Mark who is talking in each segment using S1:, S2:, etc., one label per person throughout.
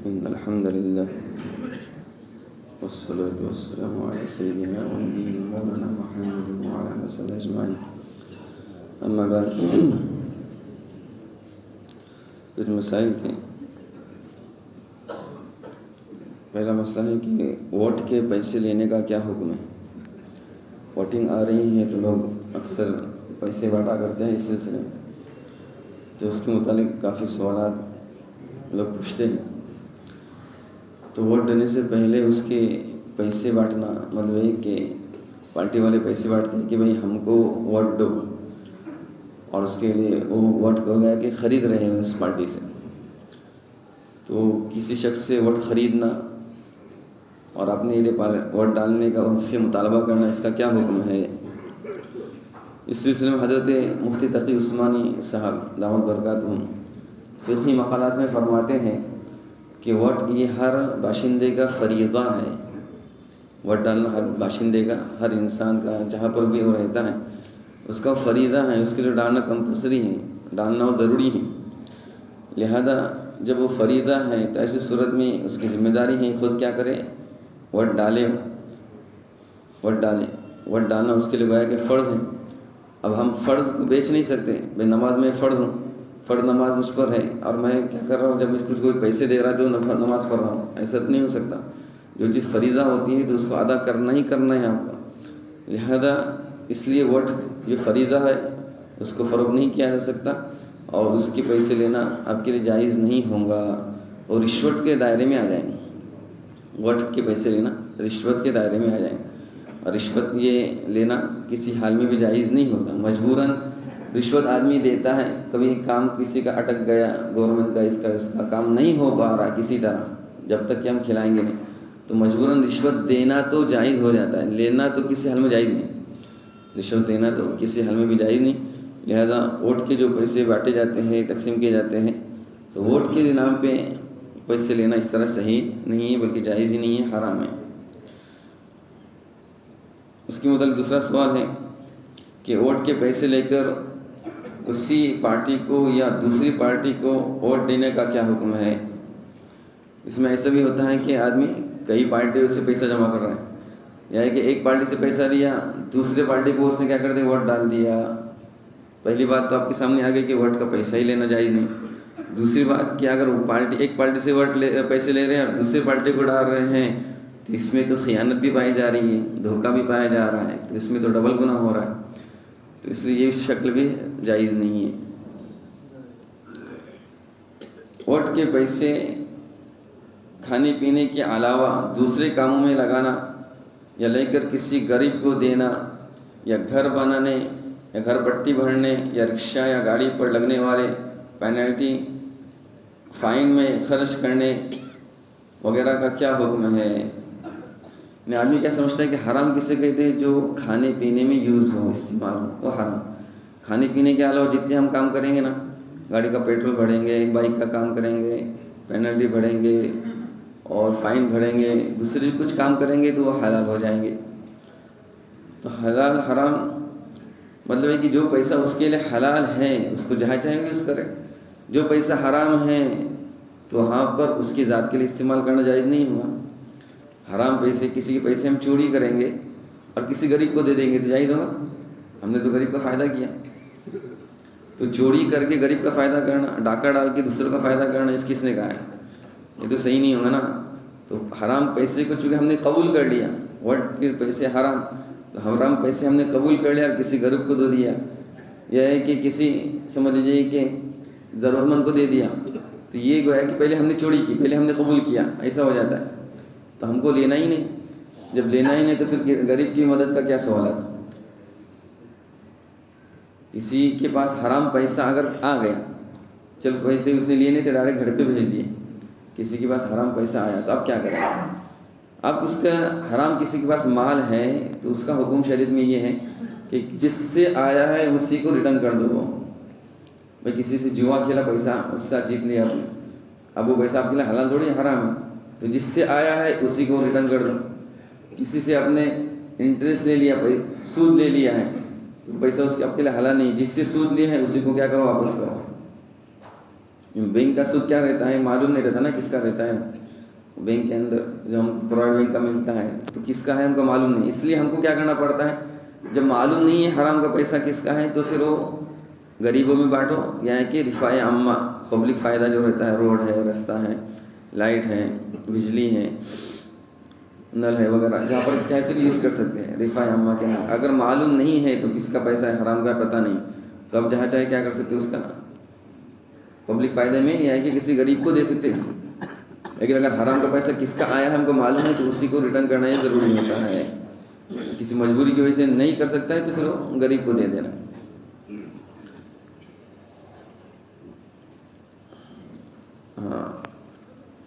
S1: إن الحمد لله والصلاة والسلام على سيدنا ونبينا مولانا محمد وعلى آله وصحبه أجمعين اما بعد کچھ مسائل تھے۔ پہلا مسئلہ ہے کہ ووٹ کے پیسے لینے کا کیا حکم ہے۔ ووٹنگ آ رہی ہے تو لوگ اکثر پیسے بانٹا کرتے ہیں اس سلسلے میں، تو اس کے متعلق کافی سوالات لوگ پوچھتے ہیں۔ تو ووٹ دینے سے پہلے اس کے پیسے بانٹنا مطلب ہے کہ پارٹی والے پیسے بانٹتے ہیں کہ بھئی ہم کو ووٹ دو، اور اس کے لیے وہ ووٹ کو گیا کہ خرید رہے ہیں اس پارٹی سے، تو کسی شخص سے ووٹ خریدنا اور اپنے لیے ووٹ ڈالنے کا ان سے مطالبہ کرنا، اس کا کیا حکم ہے۔ اس سلسلے میں حضرت مفتی تقی عثمانی صاحب دامت برکاتہم فقہی مقالات میں فرماتے ہیں کہ ووٹ یہ ہر باشندے کا فریضہ ہے۔ ووٹ ڈالنا ہر باشندے کا، ہر انسان کا، جہاں پر بھی وہ رہتا ہے اس کا فریضہ ہے، اس کے لیے ڈالنا کمپلسری ہے، ڈالنا ضروری ہے۔ لہذا جب وہ فریضہ ہے تو ایسی صورت میں اس کی ذمہ داری ہے خود کیا کرے، ووٹ ڈالے، ووٹ ڈالنا اس کے لیے گویا کہ فرض ہے۔ اب ہم فرض کو بیچ نہیں سکتے، بھئی نماز میں فرض ہوں، فرض نماز مجھ پر ہے اور میں کیا کر رہا ہوں، جب مجھ کو کوئی پیسے دے رہا ہے تو نماز پڑھ رہا ہوں، ایسا تو نہیں ہو سکتا۔ جو چیز فریضہ ہوتی ہے تو اس کو ادا کرنا ہی کرنا ہے آپ کو۔ لہذا اس لیے ووٹ یہ فریضہ ہے، اس کو فروغ نہیں کیا جا سکتا، اور اس کے پیسے لینا آپ کے لیے جائز نہیں ہوگا، اور رشوت کے دائرے میں آ جائیں گے۔ ووٹ کے پیسے لینا رشوت کے دائرے میں آ جائیں گے، اور رشوت یہ لینا کسی حال میں بھی جائز نہیں ہوتا۔ مجبوراً رشوت آدمی دیتا ہے، کبھی کام کسی کا اٹک گیا، گورنمنٹ کا اس کا کام نہیں ہو پا رہا کسی طرح، جب تک کہ ہم کھلائیں گے نہیں، تو مجبوراً رشوت دینا تو جائز ہو جاتا ہے، لینا تو کسی حال میں جائز نہیں۔ رشوت لینا تو کسی حال میں بھی جائز نہیں۔ لہذا ووٹ کے جو پیسے بانٹے جاتے ہیں، تقسیم کیے جاتے ہیں، تو ووٹ کے نام پہ پیسے لینا اس طرح صحیح نہیں ہے، بلکہ جائز ہی نہیں ہے، حرام ہے۔ اس کے متعلق دوسرا سوال ہے کہ ووٹ کے پیسے لے کر اسی پارٹی کو یا دوسری پارٹی کو ووٹ دینے کا کیا حکم ہے۔ اس میں ایسا بھی ہوتا ہے کہ آدمی کئی پارٹیوں سے پیسہ جمع کر رہا ہے، یعنی کہ ایک پارٹی سے پیسہ لیا، دوسرے پارٹی کو اس نے کیا کر دیا، ووٹ ڈال دیا۔ پہلی بات تو آپ کے سامنے آ گئی کہ ووٹ کا پیسہ ہی لینا جائز نہیں۔ دوسری بات کہ اگر وہ ایک پارٹی سے پیسے لے رہے ہیں اور دوسری پارٹی کو ڈال رہے ہیں، تو اس میں تو خیانت بھی پائی جا رہی ہے، دھوکہ بھی پایا جا رہا ہے، تو اس میں تو ڈبل گناہ ہو رہا ہے، تو اس لیے یہ شکل بھی جائز نہیں ہے۔ ووٹ کے پیسے کھانے پینے کے علاوہ دوسرے کاموں میں لگانا، یا لے کر کسی غریب کو دینا، یا گھر بنانے یا گھر پٹی بھرنے یا رکشہ یا گاڑی پر لگنے والے پینلٹی فائن میں خرچ کرنے وغیرہ کا کیا حکم ہے۔ آدمی کیا سمجھتا ہے کہ حرام کسے کہتے ہیں، جو کھانے پینے میں یوز ہو، استعمال ہو، وہ حرام۔ کھانے پینے کے علاوہ جتنے ہم کام کریں گے نا، گاڑی کا پیٹرول بھریں گے، بائک کا کام کریں گے، پینلٹی بھریں گے اور فائن بھریں گے، دوسرے کچھ کام کریں گے تو وہ حلال ہو جائیں گے۔ تو حلال حرام مطلب ہے کہ جو پیسہ اس کے لیے حلال ہے اس کو جہاں چاہے یوز کرے، جو پیسہ حرام ہے تو وہاں پر اس کی ذات کے لیے استعمال کرنا جائز نہیں ہوا۔ حرام پیسے، کسی کے پیسے ہم چوری کریں گے اور کسی غریب کو دے دیں گے تو جائز ہوگا، ہم نے تو غریب کا فائدہ کیا۔ تو چوری کر کے غریب کا فائدہ کرنا، ڈاکہ ڈال کے دوسروں کا فائدہ کرنا، اس کس نے کہا ہے، یہ تو صحیح نہیں ہوگا نا۔ تو حرام پیسے کو چونکہ ہم نے قبول کر لیا، ووٹ کے پیسے حرام، تو حرام پیسے ہم نے قبول کر لیا اور کسی غریب کو دے دیا، یا ہے کہ کسی سمجھ لیجیے کہ ضرورت مند کو دے دیا، تو یہ گویا کہ پہلے ہم نے چوری کی، پہلے ہم نے قبول کیا، ایسا ہو جاتا ہے۔ تو ہم کو لینا ہی نہیں، جب لینا ہی نہیں تو پھر غریب کی مدد کا کیا سوال ہے۔ کسی کے پاس حرام پیسہ اگر آ گیا، چل پیسے اس نے لیے نہیں تھے، ڈائریکٹ گھر پہ بھیج دیے، کسی کے پاس حرام پیسہ آیا تو اب کیا کریں۔ اب اس کا حرام کسی کے پاس مال ہے تو اس کا حکم شریعت میں یہ ہے کہ جس سے آیا ہے اسی کو ریٹرن کر دو۔ بھائی کسی سے جوا کھیلا پیسہ، اس سے جیت لیا آپ نے، اب وہ پیسہ آپ کے لیے حلال تھوڑی حرام ہے، تو جس سے آیا ہے اسی کو ریٹرن کر دو۔ کسی سے آپ نے انٹرسٹ لے لیا، سود لے لیا ہے، تو پیسہ اس کے آپ کے لیے حلال نہیں، جس سے سود لیا ہے اسی کو کیا کرو، واپس کرو۔ बैंक का सूद क्या रहता है मालूम नहीं रहता ना किसका रहता है। बैंक के अंदर जो हम प्राइवेट बैंक का मिलता है तो किसका है हमको मालूम नहीं, इसलिए हमको क्या करना पड़ता है, जब मालूम नहीं है हराम का पैसा किसका है तो फिर वो गरीबों में बांटो, यानी कि रिफाए अम्मा, पब्लिक फ़ायदा जो रहता है, रोड है, रास्ता है, लाइट है, बिजली है, नल है वगैरह, जहाँ पर चाहे तो यूज़ कर सकते हैं रिफाए अम्मा के नाम। अगर मालूम नहीं है तो किसका पैसा है, हराम का पता नहीं, तो आप जहाँ चाहे क्या कर सकते हो, उसका पब्लिक फ़ायदे में या कि किसी गरीब को दे सकते हैं। लेकिन अगर हराम का पैसा किसका आया हमको मालूम है तो उसी को रिटर्न करना ही ज़रूरी होता है। किसी मजबूरी की वजह से नहीं कर सकता है तो फिर वो गरीब को दे देना। हाँ,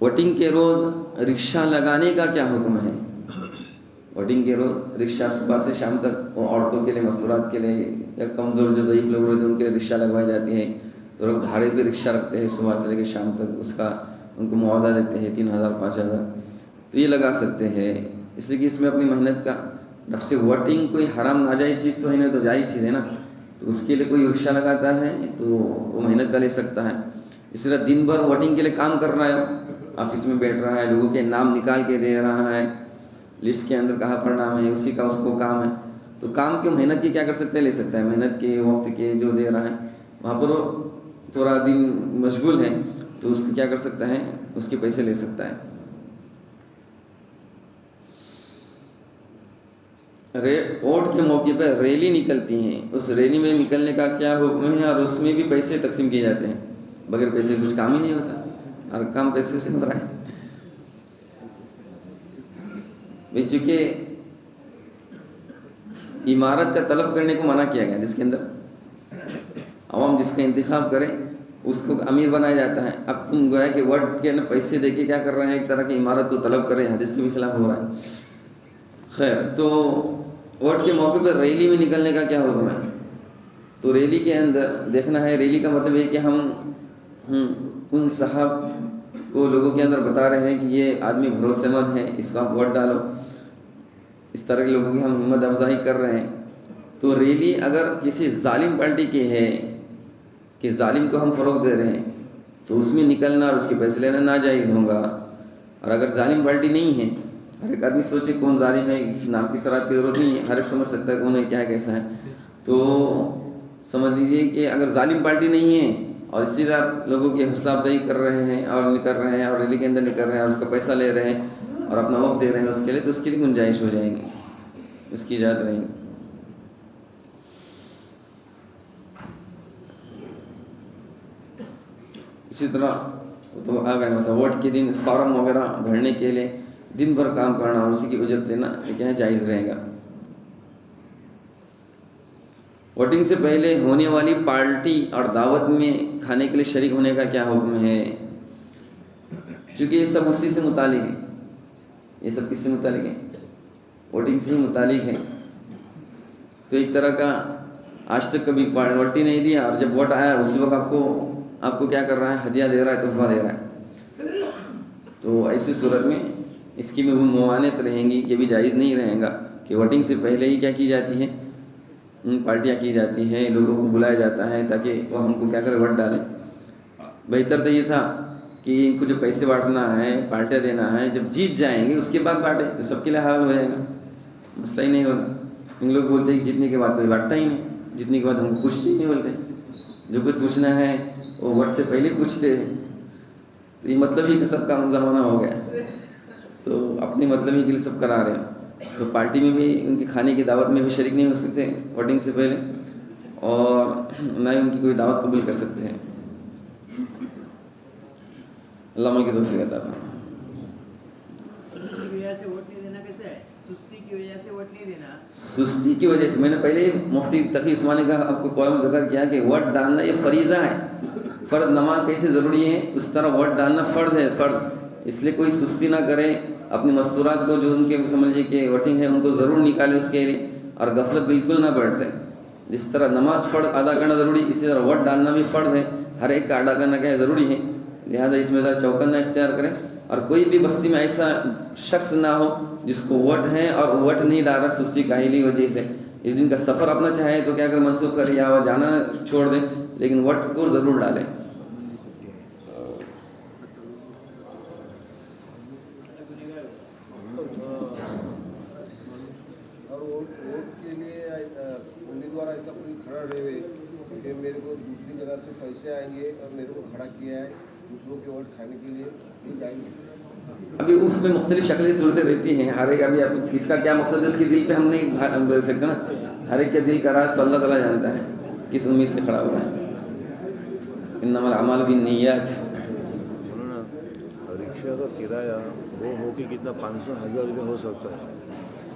S1: वोटिंग के रोज़ रिक्शा लगाने का क्या हुक्म है? वोटिंग के रोज़ रिक्शा सुबह से शाम तक औरतों के लिए, मस्तूरात के लिए या कमज़ोर जो ज़ईफ़ लोग रहते हैं उनके लिए रिक्शा लगवाई जाती है। तो लोग भाड़े पे रिक्शा रखते हैं सुबह से लेकर शाम तक, उसका उनको मुआवजा देते हैं 3000 5000, तो ये लगा सकते हैं, इसलिए कि इसमें अपनी मेहनत का नफ्स। वोटिंग कोई हराम नाजायज़ चीज़ तो है नहीं, तो जायज़ चीज़ है ना, तो उसके लिए कोई रिक्शा लगाता है तो वो मेहनत का ले सकता है। इस तरह दिन भर वोटिंग के लिए काम कर रहा है, ऑफिस में बैठ रहा है, लोगों के नाम निकाल के दे रहा है, लिस्ट के अंदर कहाँ पर नाम है उसी का उसको काम है, तो काम के मेहनत की क्या कर सकता है, ले सकता है। मेहनत के वक्त के जो दे रहा है वहाँ पर वो पूरा दिन मशगूल है तो उसको क्या कर सकता है, उसके पैसे ले सकता है। वोट के मौके पर रैली निकलती हैं, उस रैली में निकलने का क्या हुक्म है, और उसमें भी पैसे तकसीम किए जाते हैं। बगैर पैसे कुछ काम ही नहीं होता, हर काम पैसे से हो रहा है। चूँकि इमारत का तलब करने को मना किया गया, जिसके अंदर अवाम जिसका इंतखाब करे उसको अमीर बनाया जाता है। अब तुम गोया कि वोट के ना पैसे देके क्या कर रहे हैं, एक तरह की इमारत को तलब कर रहे हैं, हदीस के भी खिलाफ हो रहा है। खैर, तो वोट के मौके पर रैली में निकलने का क्या हुक्म है? तो रैली के अंदर देखना है, रैली का मतलब है कि हम उन साहब को लोगों के अंदर बता रहे हैं कि ये आदमी भरोसेमंद है, इसको आप वोट डालो, इस तरह के लोगों की हम हिम्मत अफजाई कर रहे हैं। तो रैली अगर किसी जालिम पार्टी की है कि जालिम को हम फ़रोग़ दे रहे हैं तो उसमें निकलना और उसके पैसे लेना नाजायज़ होगा। और अगर जालिम पार्टी नहीं है, हर एक आदमी सोचे कौन जालिम है, नाम की शराब की ज़रूरत नहीं है, हर एक समझ सकता है कौन है क्या है कैसा है। तो समझ लीजिए कि अगर जालिम पार्टी नहीं है और इसी तरह आप लोगों की हौसला अफजाई कर रहे हैं और निकल रहे हैं और रैली के अंदर निकल रहे हैं और उसका पैसा ले रहे हैं और अपना वक्त दे रहे हैं उसके लिए, तो उसके लिए गुंजाइश हो जाएगी, उसकी इजाज़त रहेगी। इसी तरह तो आ गए मतलब वोट के दिन फॉर्म वगैरह भरने के लिए दिन भर काम करना और उसी की उजरत देना, ये क्या है, जायज़ रहेगा। वोटिंग से पहले होने वाली पार्टी और दावत में खाने के लिए शरीक होने का क्या हुक्म है? क्योंकि ये सब उसी से मुतालिक है, ये सब किससे मुतालिक है? वोटिंग से ही मुतालिक है। तो एक तरह का आज तक कभी वोट ही नहीं दिया और जब वोट आया उसी वक्त आपको क्या कर रहा है, हदिया दे रहा है, तोहफा दे रहा है। तो ऐसी सूरत में इसकी में ममानियत रहेंगी, ये भी जायज़ नहीं रहेगा कि वोटिंग से पहले ही क्या की जाती है, पार्टियां की जाती हैं, लोगों को बुलाया जाता है ताकि वो हमको क्या करें, वोट डालें। बेहतर तो ये था कि इनको जो पैसे बांटना है, पार्टियां देना है, जब जीत जाएंगे उसके बाद बांटे तो सबके लिए हाल हो जाएगा, मसला ही नहीं होगा। इन लोग बोलते हैं कि जीतने के बाद कोई बांटता ही नहीं, जीतने के बाद हमको पूछते ही नहीं, बोलते जो कुछ पूछना है वो वोट से पहले पूछते हैं। तो ये मतलब ही कि सबका ज़माना हो गया, तो अपने मतलब ही के लिए सब करा रहे हैं। तो पार्टी में भी उनके खाने की दावत में भी शरीक नहीं हो सकते वोटिंग से पहले, और ना ही उनकी कोई दावत कबूल कर सकते हैं। अल्लाह की तौफीक अता फरमाए। सुस्ती की वजह से मैंने पहले ही मुफ्ती तकी उस्मानी का आपको कॉलम ज़िक्र किया कि वोट डालना ये फरीज़ा है, फ़र्द नमाज कैसे ज़रूरी है उस तरह वोट डालना फ़र्द है, फ़र्द। इसलिए कोई सुस्ती ना करे, अपनी मस्तूरात को जो उनके समझ लीजिए कि वोटिंग है उनको ज़रूर निकाले उसके लिए, और गफलत बिल्कुल ना बढ़ते। जिस तरह नमाज फ़र्द अदा करना ज़रूरी, इसी तरह वोट डालना भी फ़र्द है, हर एक का अदा करना क्या है, ज़रूरी है। लिहाजा इसमें ज़रा चौकन्ना इख्तियार करें, और कोई भी बस्ती में ऐसा शख्स ना हो जिसको वोट है और वोट नहीं डाल रहा सुस्ती काहिली वजह से। इस दिन का सफ़र अपना चाहे तो क्या कर मनसूख कर या वह जाना छोड़ दें, लेकिन वोट को ज़रूर डालें।
S2: खड़ा किया है दूसरों के वोट खाने के लिए, ये जाएंगे?
S1: अभी उसमें मुख्तलिफ शक्लें सूरतें रहती हैं, हर एक अभी आप किसका क्या मकसद है उसके दिल पे हम नहीं बोल सकते ना, हर एक के दिल का राज तो अल्लाह ताला जानता है किस उम्मीद से खड़ा हुआ है। इन्नमल अमालु बिन्निय्यात।
S3: सुनो ना, रिक्शा का किराया वो हो कि कितना 500-1000 रुपये हो सकता है।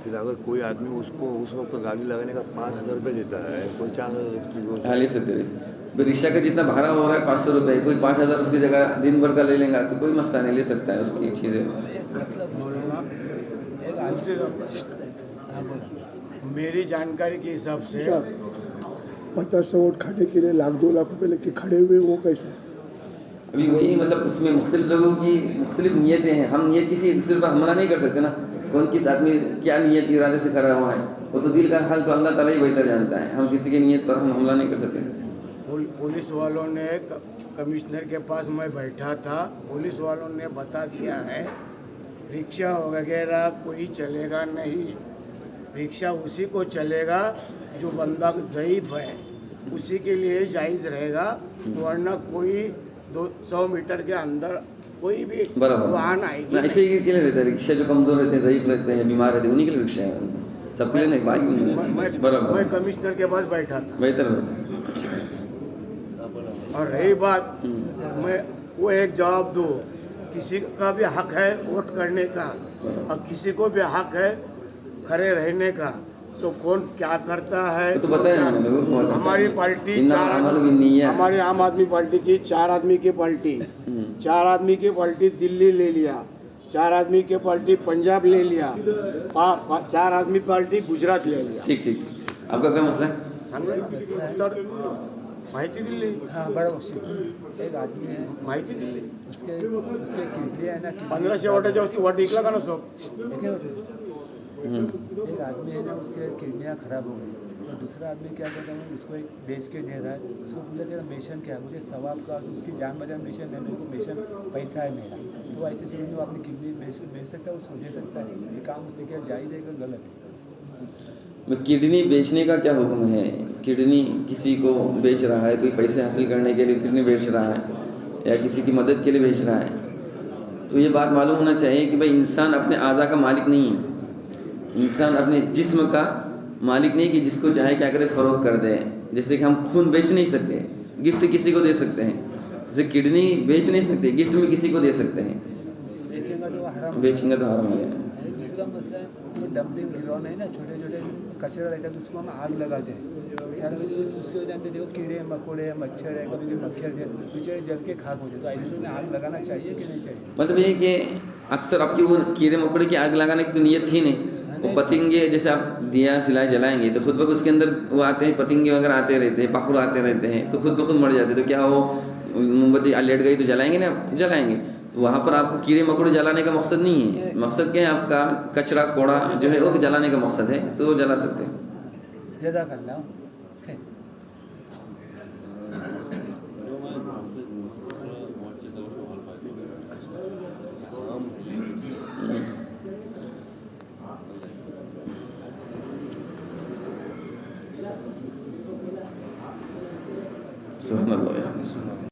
S3: फिर अगर कोई आदमी उसको उस वक्त गाड़ी लगाने का 5000 रुपये देता है, कोई 4000
S1: हाली से तेरे से रिक्शा का जितना भाड़ा हो रहा है 500 रुपये, कोई 5000 उसकी जगह दिन भर का ले लेगा तो कोई मसला नहीं, ले सकता है उसकी चीज़ें।
S4: मेरी जानकारी के हिसाब से
S5: 50 वोट खाने के लिए 1,00,000-2 लाख रुपए लेके खड़े हुए, वो कैसे?
S1: अभी वही मतलब उसमें मुख्तलिफ लोगों की मुख्तलिफ नीयतें हैं, हम नीयत किसी दूसरे पर हमला नहीं कर सकते ना, कौन किस आदमी क्या नीयत इरादे से खड़ा हुआ है, वो तो दिल का हाल तो अल्लाह ताला ही बेहतर जानता है, हम किसी की नीयत पर हम हमला नहीं कर सकते।
S4: पुलिस वालों ने कमिश्नर के पास मैं बैठा था, पुलिस वालों ने बता दिया है रिक्शा वगैरह कोई चलेगा नहीं, रिक्शा उसी को चलेगा जो बंदा ज़ईफ़ है, उसी के लिए जायज़ रहेगा, वरना कोई 200 मीटर के अंदर कोई भी वाहन आएगी।
S1: ऐसे ही के लिए रहता है रिक्शा, जो कमज़ोर रहते हैं, ज़ईफ़ रहते हैं, बीमार रहते हैं, उन्हीं के लिए रिक्शा है, सबके लिए नहीं। बाइक बराबर,
S4: मैं कमिश्नर के पास बैठा था।
S1: बेहतर।
S4: और रही बात, मैं वो एक जवाब दूँ, किसी का भी हक है वोट करने का और किसी को भी हक है खड़े रहने का, तो कौन क्या करता है
S1: तो बताया मैंने लोगों को।
S4: हमारी पार्टी हमारी आम आदमी पार्टी की 4 आदमी की पार्टी, 4 आदमी की पार्टी दिल्ली ले लिया, 4 आदमी की पार्टी पंजाब ले लिया, 4 आदमी पार्टी गुजरात ले लिया।
S1: ठीक ठीक, आपका क्या मसला है?
S4: उत्तर माहिती दिल्ली,
S6: हाँ बड़ा एक आदमी है
S4: माहिती दिल्ली,
S6: उसके किडनी है ना,
S4: 1500 वोटाच्या वरती वोट निघला का ना सोप?
S6: एक आदमी है ना, उसके किडनियाँ खराब हो गई, तो दूसरा आदमी क्या करता है, उसको एक बेच के दे रहा है, उसको पूछा तेरा मिशन क्या है, मुझे सवाल का उसकी जान बचाना मिशन है, मेरे को मिशन पैसा है मेरा, तो ऐसे शुरू में वो अपनी किडनी बेच सकता है, उसको दे सकता है, ये काम उसने किया जायज़ है कि गलत है?
S1: किडनी बेचने का क्या हुक्म है? किडनी किसी को बेच रहा है, कोई पैसे हासिल करने के लिए किडनी बेच रहा है या किसी की मदद के लिए बेच रहा है, तो ये बात मालूम होना चाहिए कि भाई इंसान अपने आज़ा का मालिक नहीं है, इंसान अपने जिस्म का मालिक नहीं कि जिसको चाहे क्या करे फ़रोख्त कर दे। जैसे कि हम खून बेच नहीं सकते, गिफ्ट किसी को दे सकते हैं, जैसे किडनी बेच नहीं सकते, गिफ्ट में किसी को दे सकते हैं, बेचेंगे तो हराम है।
S6: दूसरा मसला है वो डंपिंग ग्राउंड है ना, छोटे छोटे कचरा रहता है, तो उसको हम आग लगाते हैं, क्या लगाते हैं, उसके वजह से देखो कीड़े मकोड़े मच्छर है, कभी भी मक्खर बेचारे जल के खाक हो जाए, तो ऐसे में आग लगाना चाहिए कि नहीं चाहिए?
S1: मतलब ये कि अक्सर आपकी वो कीड़े मकोड़े की आग लगाने की तो नीयत थी नहीं, वो पतंगे जैसे आप दिया सिलाई जलाएंगे तो खुद ब खुद उसके अंदर वो आते हैं, पतंगे वगैरह आते रहते हैं, पाखुड़ आते रहते हैं, तो खुद ब खुद मर जाते हैं, तो क्या वो मोमबत्ती लेट गई तो जलाएंगे ना, जलाएंगे, तो वहाँ पर आपको कीड़े मकोड़े जलाने का मकसद नहीं है, मकसद क्या है आपका कचरा कोड़ा जो है वो जलाने का मकसद है, तो जला सकते हैं।
S6: जज़ाकल्लाह।
S1: सुभान अल्लाह।